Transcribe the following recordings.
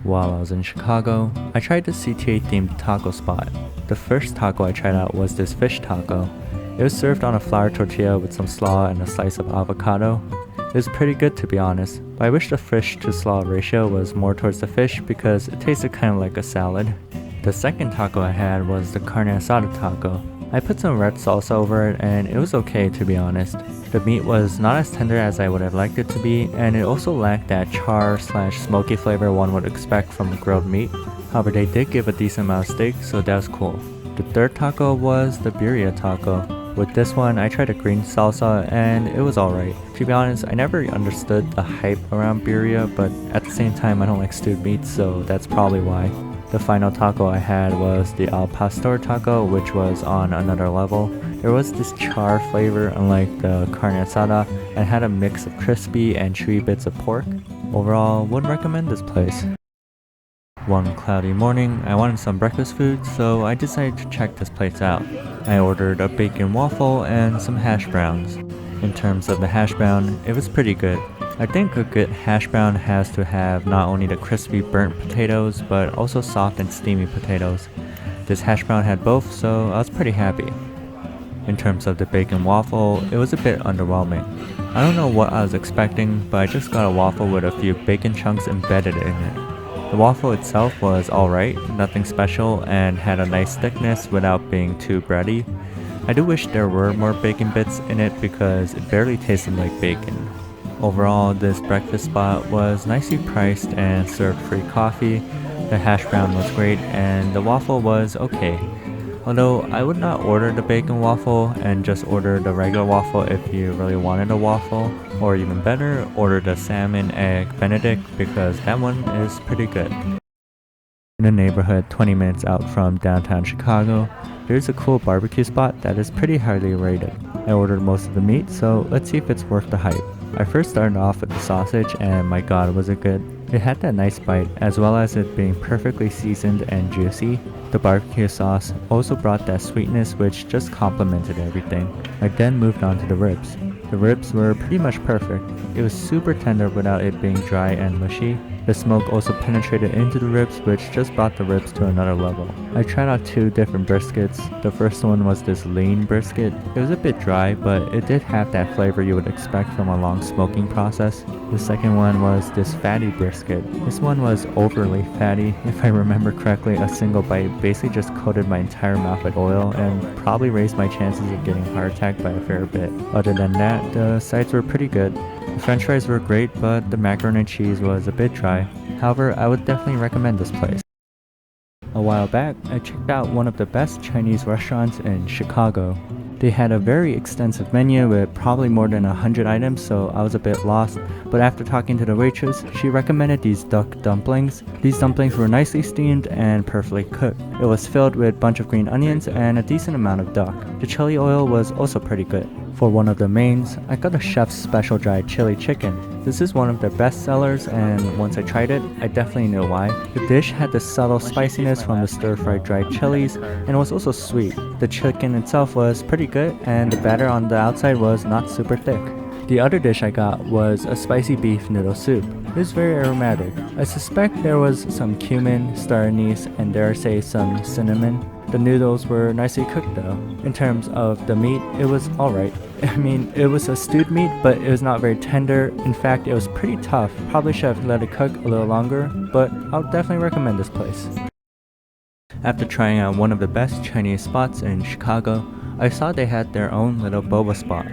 While I was in Chicago, I tried the CTA themed taco spot. The first taco I tried out was this fish taco. It was served on a flour tortilla with some slaw and a slice of avocado. It was pretty good to be honest, but I wish the fish to slaw ratio was more towards the fish because it tasted kind of like a salad. The second taco I had was the carne asada taco. I put some red salsa over it and it was okay to be honest. The meat was not as tender as I would have liked it to be, and it also lacked that char/smoky flavor one would expect from grilled meat. However, they did give a decent amount of steak, so that was cool. The third taco was the birria taco. With this one, I tried a green salsa and it was alright. To be honest, I never understood the hype around birria, but at the same time I don't like stewed meats, so that's probably why. The final taco I had was the al pastor taco, which was on another level. There was this char flavor unlike the carne asada and had a mix of crispy and chewy bits of pork. Overall, would recommend this place. One cloudy morning, I wanted some breakfast food, so I decided to check this place out. I ordered a bacon waffle and some hash browns. In terms of the hash brown, it was pretty good. I think a good hash brown has to have not only the crispy burnt potatoes, but also soft and steamy potatoes. This hash brown had both, so I was pretty happy. In terms of the bacon waffle, it was a bit underwhelming. I don't know what I was expecting, but I just got a waffle with a few bacon chunks embedded in it. The waffle itself was alright, nothing special, and had a nice thickness without being too bready. I do wish there were more bacon bits in it because it barely tasted like bacon. Overall, this breakfast spot was nicely priced and served free coffee. The hash brown was great and the waffle was okay. Although I would not order the bacon waffle and just order the regular waffle if you really wanted a waffle, or even better, order the salmon egg benedict because that one is pretty good. In a neighborhood 20 minutes out from downtown Chicago, there's a cool barbecue spot that is pretty highly rated. I ordered most of the meat, so let's see if it's worth the hype. I first started off with the sausage and my god was it good. It had that nice bite as well as it being perfectly seasoned and juicy. The barbecue sauce also brought that sweetness which just complemented everything. I then moved on to the ribs. The ribs were pretty much perfect. It was super tender without it being dry and mushy. The smoke also penetrated into the ribs, which just brought the ribs to another level. I tried out two different briskets. The first one was this lean brisket. It was a bit dry, but it did have that flavor you would expect from a long smoking process. The second one was this fatty brisket. This one was overly fatty. If I remember correctly, a single bite basically just coated my entire mouth with oil and probably raised my chances of getting a heart attack by a fair bit. Other than that, the sides were pretty good. The french fries were great, but the macaroni and cheese was a bit dry. However, I would definitely recommend this place. A while back, I checked out one of the best Chinese restaurants in Chicago. They had a very extensive menu with probably more than 100 items, so I was a bit lost, but after talking to the waitress, she recommended these duck dumplings. These dumplings were nicely steamed and perfectly cooked. It was filled with a bunch of green onions and a decent amount of duck. The chili oil was also pretty good. For one of the mains, I got a chef's special dried chili chicken. This is one of their best sellers, and once I tried it, I definitely knew why. The dish had the subtle spiciness from the stir-fried dried chilies and was also sweet. The chicken itself was pretty good and the batter on the outside was not super thick. The other dish I got was a spicy beef noodle soup. It was very aromatic. I suspect there was some cumin, star anise, and dare say some cinnamon. The noodles were nicely cooked though. In terms of the meat, it was alright. I mean, it was a stewed meat, but it was not very tender. In fact, it was pretty tough. Probably should have let it cook a little longer, but I'll definitely recommend this place. After trying out one of the best Chinese spots in Chicago, I saw they had their own little boba spot.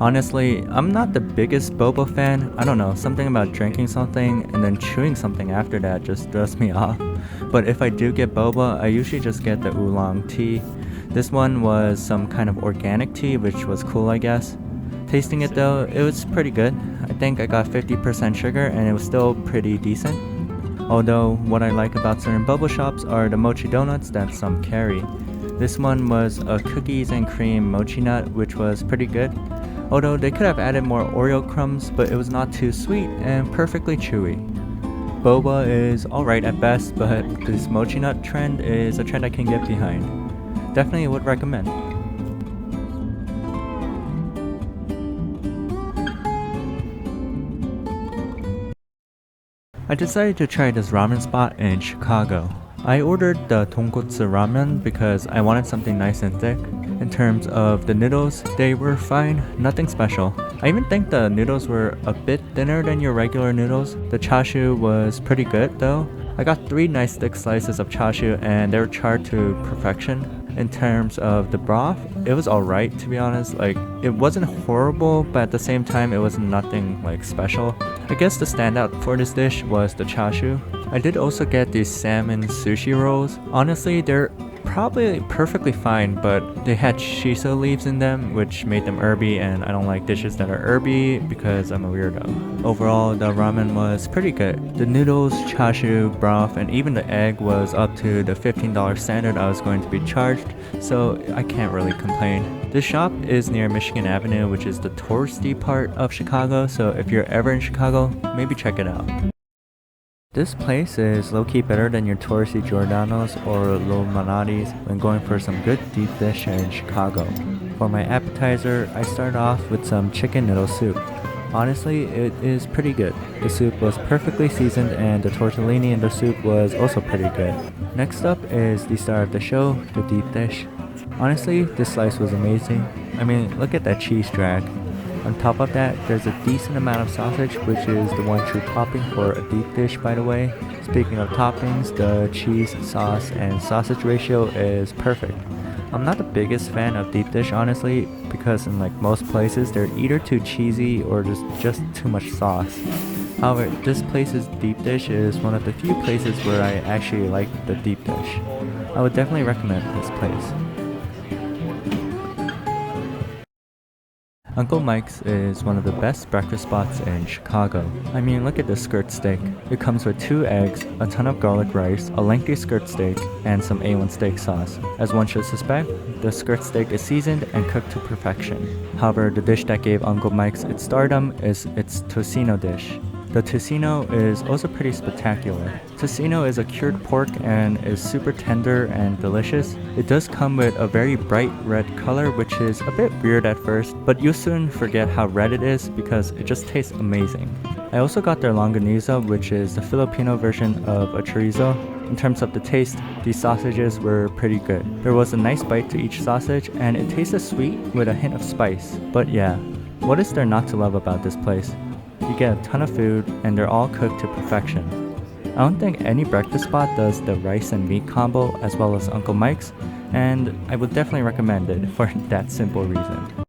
Honestly, I'm not the biggest boba fan. I don't know, something about drinking something and then chewing something after that just throws me off. But if I do get boba, I usually just get the oolong tea. This one was some kind of organic tea, which was cool I guess. Tasting it though, it was pretty good. I think I got 50% sugar and it was still pretty decent. Although, what I like about certain boba shops are the mochi donuts that some carry. This one was a cookies and cream mochi nut, which was pretty good. Although they could have added more Oreo crumbs, but it was not too sweet and perfectly chewy. Boba is alright at best, but this mochi nut trend is a trend I can get behind. Definitely would recommend. I decided to try this ramen spot in Chicago. I ordered the tonkotsu ramen because I wanted something nice and thick. In terms of the noodles, they were fine, nothing special. I even think the noodles were a bit thinner than your regular noodles. The chashu was pretty good though. I got 3 nice thick slices of chashu and they were charred to perfection. In terms of the broth, it was alright to be honest. Like, it wasn't horrible, but at the same time it was nothing like special. I guess the standout for this dish was the chashu. I did also get these salmon sushi rolls. Honestly, they're probably perfectly fine, but they had shiso leaves in them, which made them herby, and I don't like dishes that are herby because I'm a weirdo. Overall, the ramen was pretty good. The noodles, chashu, broth, and even the egg was up to the $15 standard I was going to be charged, so I can't really complain. This shop is near Michigan Avenue, which is the touristy part of Chicago, so if you're ever in Chicago, maybe check it out. This place is low-key better than your touristy Giordano's or Malnatis when going for some good deep dish in Chicago. For my appetizer, I started off with some chicken noodle soup. Honestly, it is pretty good. The soup was perfectly seasoned and the tortellini in the soup was also pretty good. Next up is the star of the show, the deep dish. Honestly, this slice was amazing. I mean, look at that cheese drag. On top of that, there's a decent amount of sausage, which is the one true topping for a deep dish, by the way. Speaking of toppings, the cheese, sauce, and sausage ratio is perfect. I'm not the biggest fan of deep dish, honestly, because in like most places, they're either too cheesy or just too much sauce. However, this place's deep dish is one of the few places where I actually like the deep dish. I would definitely recommend this place. Uncle Mike's is one of the best breakfast spots in Chicago. I mean, look at the skirt steak. It comes with 2 eggs, a ton of garlic rice, a lengthy skirt steak, and some A1 steak sauce. As one should suspect, the skirt steak is seasoned and cooked to perfection. However, the dish that gave Uncle Mike's its stardom is its tocino dish. The tocino is also pretty spectacular. Tocino is a cured pork and is super tender and delicious. It does come with a very bright red color, which is a bit weird at first, but you'll soon forget how red it is because it just tastes amazing. I also got their longaniza, which is the Filipino version of a chorizo. In terms of the taste, these sausages were pretty good. There was a nice bite to each sausage and it tasted sweet with a hint of spice. But yeah, what is there not to love about this place? You get a ton of food and they're all cooked to perfection. I don't think any breakfast spot does the rice and meat combo as well as Uncle Mike's, and I would definitely recommend it for that simple reason.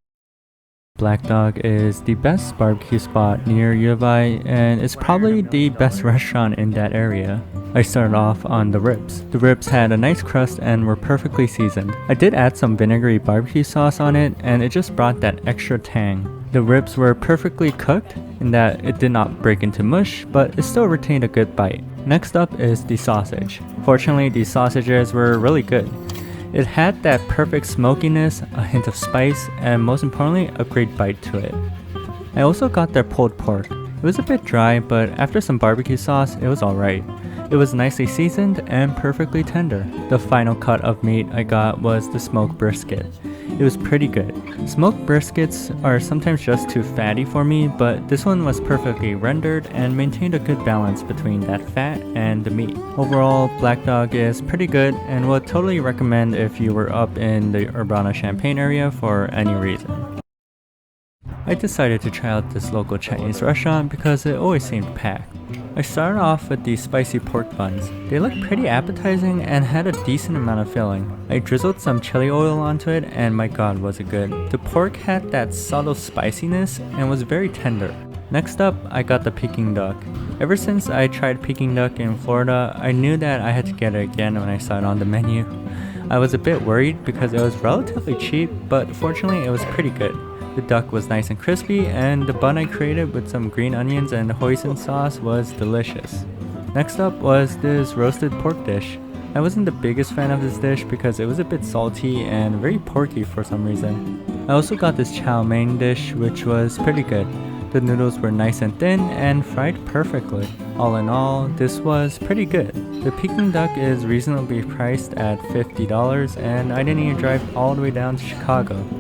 Black Dog is the best barbecue spot near U of I, and it's probably the best restaurant in that area. I started off on the ribs. The ribs had a nice crust and were perfectly seasoned. I did add some vinegary barbecue sauce on it, and it just brought that extra tang. The ribs were perfectly cooked in that it did not break into mush, but it still retained a good bite. Next up is the sausage. Fortunately, these sausages were really good. It had that perfect smokiness, a hint of spice, and most importantly, a great bite to it. I also got their pulled pork. It was a bit dry, but after some barbecue sauce, it was alright. It was nicely seasoned and perfectly tender. The final cut of meat I got was the smoked brisket. It was pretty good. Smoked briskets are sometimes just too fatty for me, but this one was perfectly rendered and maintained a good balance between that fat and the meat. Overall, Black Dog is pretty good and would totally recommend if you were up in the Urbana-Champaign area for any reason. I decided to try out this local Chinese restaurant because it always seemed packed. I started off with these spicy pork buns. They looked pretty appetizing and had a decent amount of filling. I drizzled some chili oil onto it and my god was it good. The pork had that subtle spiciness and was very tender. Next up, I got the Peking duck. Ever since I tried Peking duck in Florida, I knew that I had to get it again when I saw it on the menu. I was a bit worried because it was relatively cheap, but fortunately it was pretty good. The duck was nice and crispy, and the bun I created with some green onions and hoisin sauce was delicious. Next up was this roasted pork dish. I wasn't the biggest fan of this dish because it was a bit salty and very porky for some reason. I also got this chow mein dish, which was pretty good. The noodles were nice and thin and fried perfectly. All in all, this was pretty good. The Peking duck is reasonably priced at $50 and I didn't even drive all the way down to Chicago.